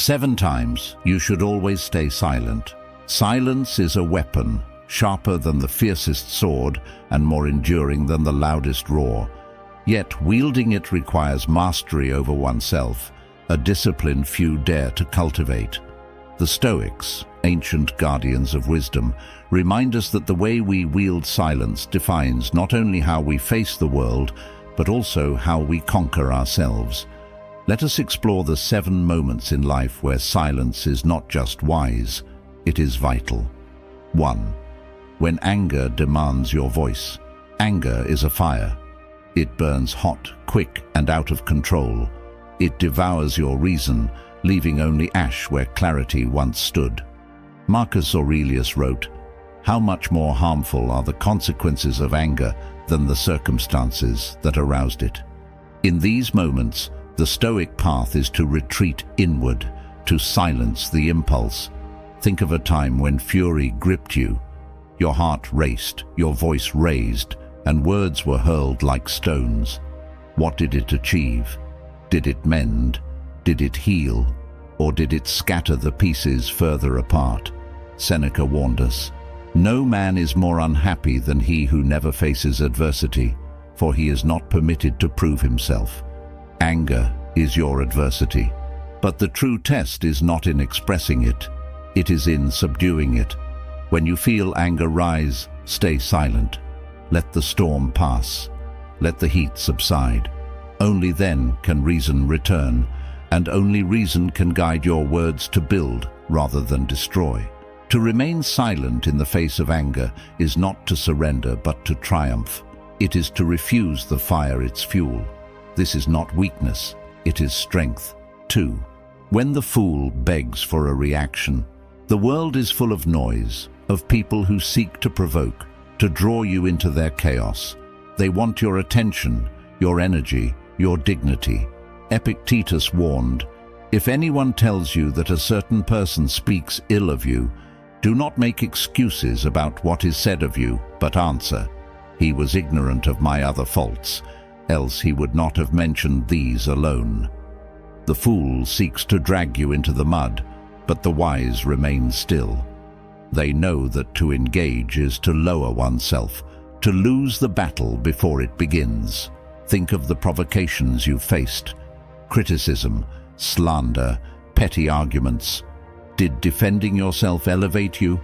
7 times, you should always stay silent. Silence is a weapon, sharper than the fiercest sword and more enduring than the loudest roar. Yet wielding it requires mastery over oneself, a discipline few dare to cultivate. The Stoics, ancient guardians of wisdom, remind us that the way we wield silence defines not only how we face the world, but also how we conquer ourselves. Let us explore the 7 moments in life where silence is not just wise, it is vital. 1. When anger demands your voice. Anger is a fire. It burns hot, quick, and out of control. It devours your reason, leaving only ash where clarity once stood. Marcus Aurelius wrote, "How much more harmful are the consequences of anger than the circumstances that aroused it?" In these moments, the Stoic path is to retreat inward, to silence the impulse. Think of a time when fury gripped you. Your heart raced, your voice raised, and words were hurled like stones. What did it achieve? Did it mend? Did it heal? Or did it scatter the pieces further apart? Seneca warned us, "No man is more unhappy than he who never faces adversity, for he is not permitted to prove himself." Anger is your adversity, but the true test is not in expressing it, it is in subduing it. When you feel anger rise, stay silent. Let the storm pass. Let the heat subside. Only then can reason return, and only reason can guide your words to build rather than destroy. To remain silent in the face of anger is not to surrender but to triumph. It is to refuse the fire its fuel. This is not weakness, it is strength. 2. When the fool begs for a reaction. The world is full of noise, of people who seek to provoke, to draw you into their chaos. They want your attention, your energy, your dignity. Epictetus warned, "If anyone tells you that a certain person speaks ill of you, do not make excuses about what is said of you, but answer, 'He was ignorant of my other faults, else he would not have mentioned these alone.'" The fool seeks to drag you into the mud, but the wise remain still. They know that to engage is to lower oneself, to lose the battle before it begins. Think of the provocations you faced. Criticism, slander, petty arguments. Did defending yourself elevate you,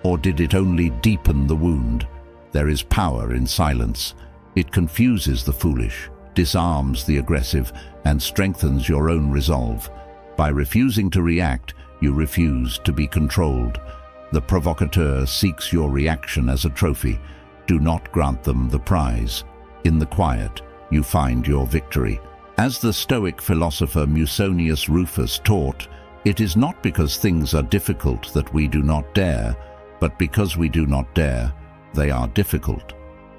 or did it only deepen the wound? There is power in silence. It confuses the foolish, disarms the aggressive, and strengthens your own resolve. By refusing to react, you refuse to be controlled. The provocateur seeks your reaction as a trophy. Do not grant them the prize. In the quiet, you find your victory. As the Stoic philosopher Musonius Rufus taught, it is not because things are difficult that we do not dare, but because we do not dare, they are difficult.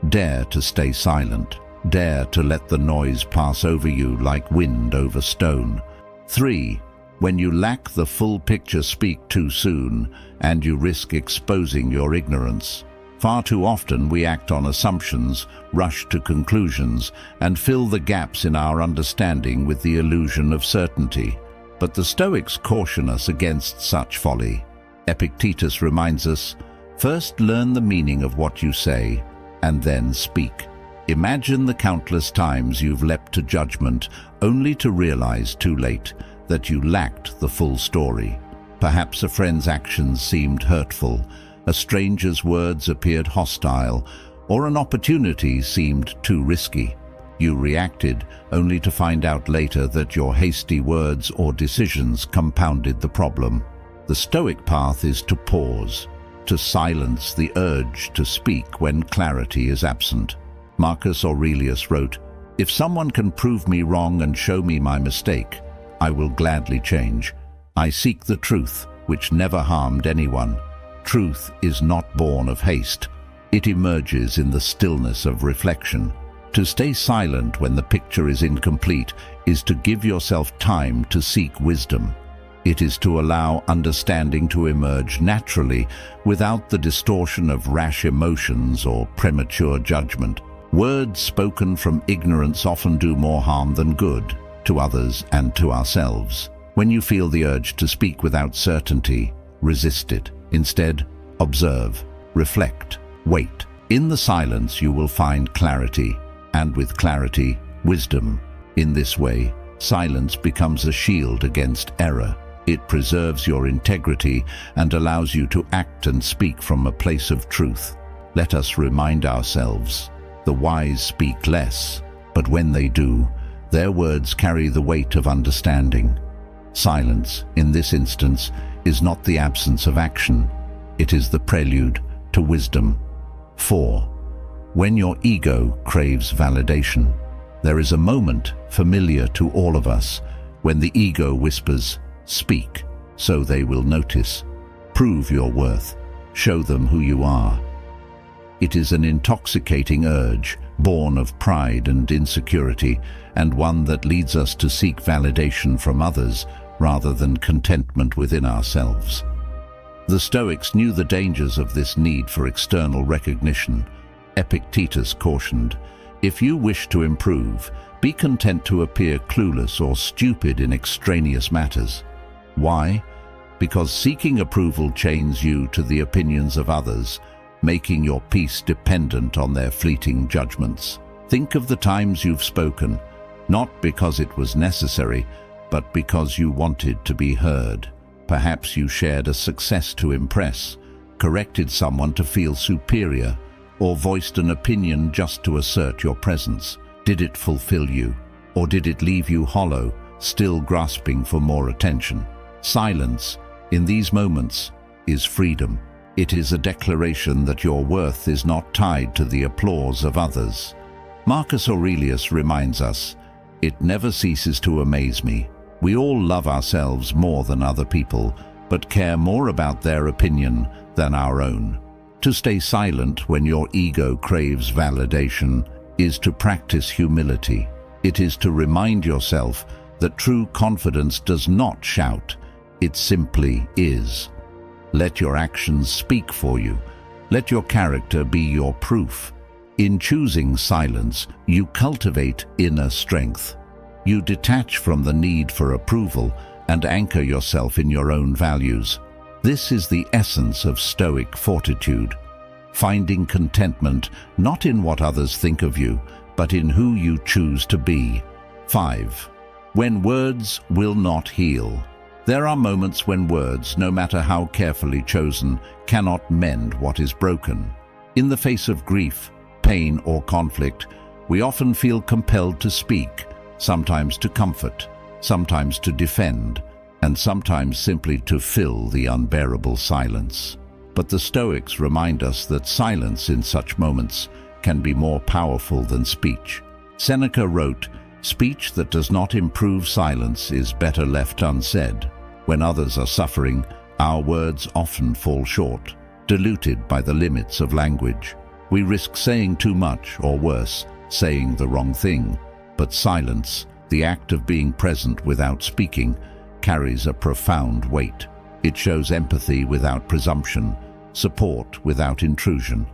Dare to stay silent. Dare to let the noise pass over you like wind over stone. 3. When you lack the full picture, speak too soon, and you risk exposing your ignorance. Far too often we act on assumptions, rush to conclusions, and fill the gaps in our understanding with the illusion of certainty. But the Stoics caution us against such folly. Epictetus reminds us, "First learn the meaning of what you say, and then speak." Imagine the countless times you've leapt to judgment, only to realize too late that you lacked the full story. Perhaps a friend's actions seemed hurtful, a stranger's words appeared hostile, or an opportunity seemed too risky. You reacted only to find out later that your hasty words or decisions compounded the problem. The Stoic path is to pause, to silence the urge to speak when clarity is absent. Marcus Aurelius wrote, "If someone can prove me wrong and show me my mistake, I will gladly change. I seek the truth, which never harmed anyone." Truth is not born of haste. It emerges in the stillness of reflection. To stay silent when the picture is incomplete is to give yourself time to seek wisdom. It is to allow understanding to emerge naturally without the distortion of rash emotions or premature judgment. Words spoken from ignorance often do more harm than good, to others and to ourselves. When you feel the urge to speak without certainty, resist it. Instead, observe, reflect, wait. In the silence you will find clarity, and with clarity, wisdom. In this way, silence becomes a shield against error. It preserves your integrity and allows you to act and speak from a place of truth. Let us remind ourselves, the wise speak less, but when they do, their words carry the weight of understanding. Silence, in this instance, is not the absence of action. It is the prelude to wisdom. 4. When your ego craves validation. There is a moment familiar to all of us when the ego whispers, "Speak, so they will notice. Prove your worth. Show them who you are." It is an intoxicating urge, born of pride and insecurity, and one that leads us to seek validation from others rather than contentment within ourselves. The Stoics knew the dangers of this need for external recognition. Epictetus cautioned, "If you wish to improve, be content to appear clueless or stupid in extraneous matters." Why? Because seeking approval chains you to the opinions of others, making your peace dependent on their fleeting judgments. Think of the times you've spoken, not because it was necessary, but because you wanted to be heard. Perhaps you shared a success to impress, corrected someone to feel superior, or voiced an opinion just to assert your presence. Did it fulfill you, or did it leave you hollow, still grasping for more attention? Silence, in these moments, is freedom. It is a declaration that your worth is not tied to the applause of others. Marcus Aurelius reminds us, "It never ceases to amaze me. We all love ourselves more than other people, but care more about their opinion than our own." To stay silent when your ego craves validation is to practice humility. It is to remind yourself that true confidence does not shout, it simply is. Let your actions speak for you. Let your character be your proof. In choosing silence, you cultivate inner strength. You detach from the need for approval and anchor yourself in your own values. This is the essence of Stoic fortitude, finding contentment not in what others think of you, but in who you choose to be. 5. When words will not heal. There are moments when words, no matter how carefully chosen, cannot mend what is broken. In the face of grief, pain, or conflict, we often feel compelled to speak, sometimes to comfort, sometimes to defend, and sometimes simply to fill the unbearable silence. But the Stoics remind us that silence in such moments can be more powerful than speech. Seneca wrote, "Speech that does not improve silence is better left unsaid." When others are suffering, our words often fall short, diluted by the limits of language. We risk saying too much, or worse, saying the wrong thing. But silence, the act of being present without speaking, carries a profound weight. It shows empathy without presumption, support without intrusion.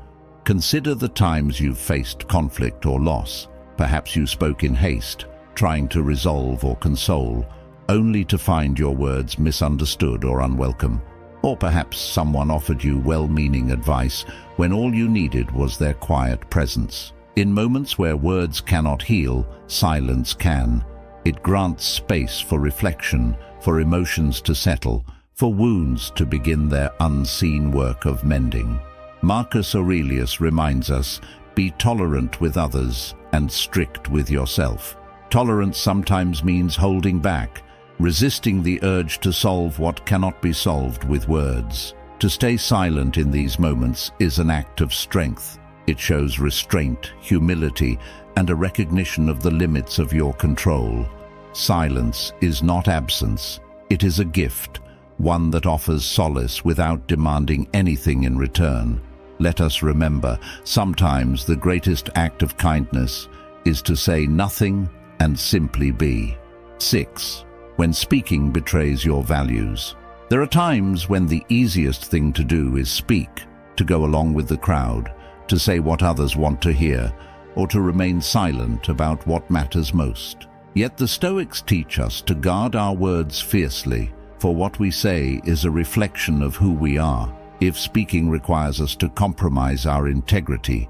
Consider the times you've faced conflict or loss. Perhaps you spoke in haste, trying to resolve or console, only to find your words misunderstood or unwelcome. Or perhaps someone offered you well-meaning advice when all you needed was their quiet presence. In moments where words cannot heal, silence can. It grants space for reflection, for emotions to settle, for wounds to begin their unseen work of mending. Marcus Aurelius reminds us, "Be tolerant with others and strict with yourself." Tolerance sometimes means holding back, resisting the urge to solve what cannot be solved with words. To stay silent in these moments is an act of strength. It shows restraint, humility, and a recognition of the limits of your control. Silence is not absence. It is a gift, one that offers solace without demanding anything in return. Let us remember, sometimes the greatest act of kindness is to say nothing and simply be. 6. When speaking betrays your values. There are times when the easiest thing to do is speak, to go along with the crowd, to say what others want to hear, or to remain silent about what matters most. Yet the Stoics teach us to guard our words fiercely, for what we say is a reflection of who we are. If speaking requires us to compromise our integrity,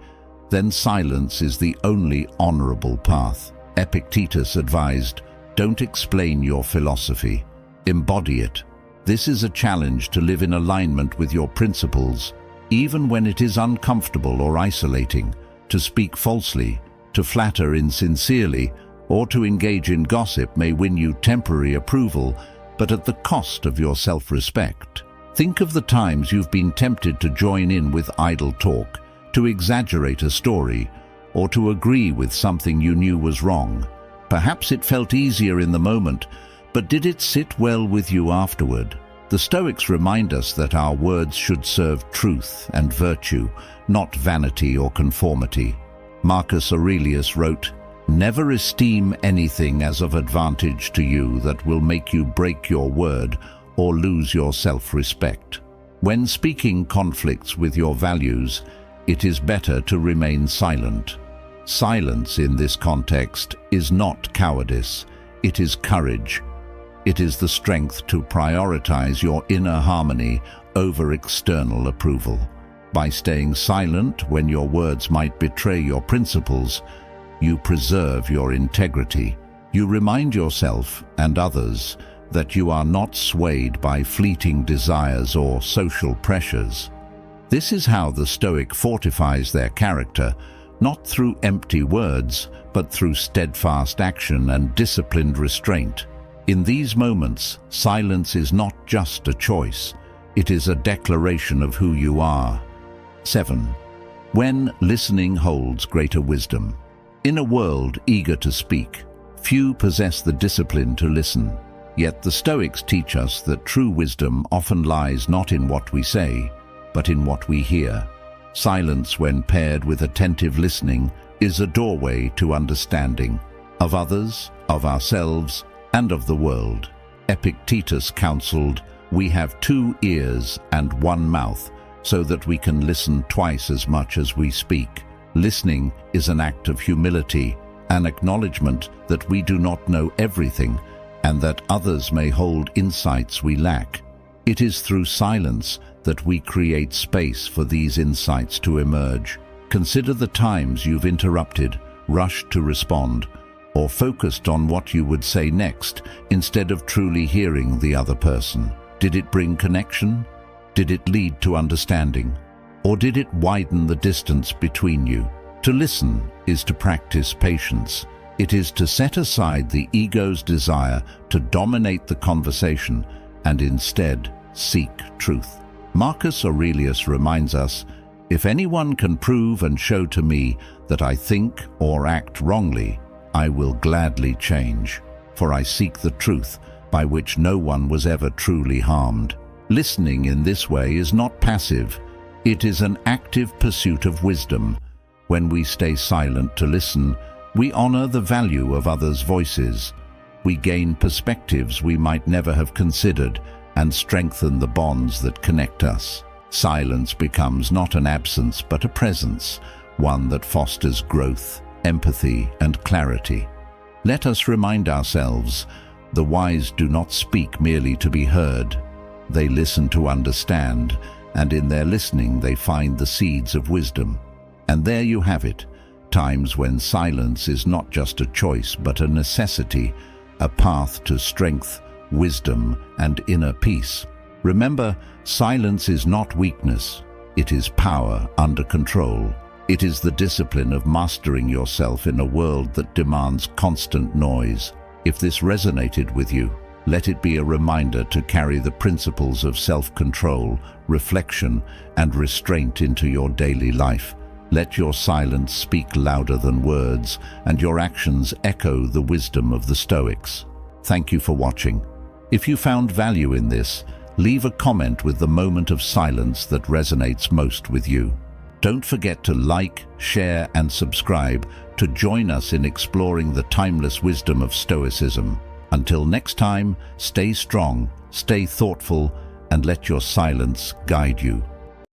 then silence is the only honorable path. Epictetus advised, "Don't explain your philosophy, embody it." This is a challenge to live in alignment with your principles, even when it is uncomfortable or isolating. To speak falsely, to flatter insincerely, or to engage in gossip may win you temporary approval, but at the cost of your self-respect. Think of the times you've been tempted to join in with idle talk, to exaggerate a story, or to agree with something you knew was wrong. Perhaps it felt easier in the moment, but did it sit well with you afterward? The Stoics remind us that our words should serve truth and virtue, not vanity or conformity. Marcus Aurelius wrote, "Never esteem anything as of advantage to you that will make you break your word or lose your self-respect. When speaking conflicts with your values, it is better to remain silent." Silence in this context is not cowardice, it is courage. It is the strength to prioritize your inner harmony over external approval. By staying silent when your words might betray your principles, you preserve your integrity. You remind yourself and others that you are not swayed by fleeting desires or social pressures. This is how the Stoic fortifies their character, not through empty words, but through steadfast action and disciplined restraint. In these moments, silence is not just a choice, it is a declaration of who you are. 7. When listening holds greater wisdom. In a world eager to speak, few possess the discipline to listen. Yet the Stoics teach us that true wisdom often lies not in what we say, but in what we hear. Silence, when paired with attentive listening, is a doorway to understanding of others, of ourselves, and of the world. Epictetus counseled, "We have 2 ears and 1 mouth, so that we can listen twice as much as we speak." Listening is an act of humility, an acknowledgement that we do not know everything, and that others may hold insights we lack. It is through silence that we create space for these insights to emerge. Consider the times you've interrupted, rushed to respond, or focused on what you would say next instead of truly hearing the other person. Did it bring connection? Did it lead to understanding? Or did it widen the distance between you? To listen is to practice patience. It is to set aside the ego's desire to dominate the conversation and instead seek truth. Marcus Aurelius reminds us, "If anyone can prove and show to me that I think or act wrongly, I will gladly change, for I seek the truth by which no one was ever truly harmed." Listening in this way is not passive, it is an active pursuit of wisdom. When we stay silent to listen, we honor the value of others' voices. We gain perspectives we might never have considered and strengthen the bonds that connect us. Silence becomes not an absence but a presence, one that fosters growth, empathy, and clarity. Let us remind ourselves, the wise do not speak merely to be heard. They listen to understand, and in their listening they find the seeds of wisdom. And there you have it, times when silence is not just a choice but a necessity, a path to strength, wisdom, and inner peace. Remember, silence is not weakness, it is power under control. It is the discipline of mastering yourself in a world that demands constant noise. If this resonated with you, let it be a reminder to carry the principles of self-control, reflection, and restraint into your daily life. Let your silence speak louder than words, and your actions echo the wisdom of the Stoics. Thank you for watching. If you found value in this, leave a comment with the moment of silence that resonates most with you. Don't forget to like, share, and subscribe to join us in exploring the timeless wisdom of Stoicism. Until next time, stay strong, stay thoughtful, and let your silence guide you.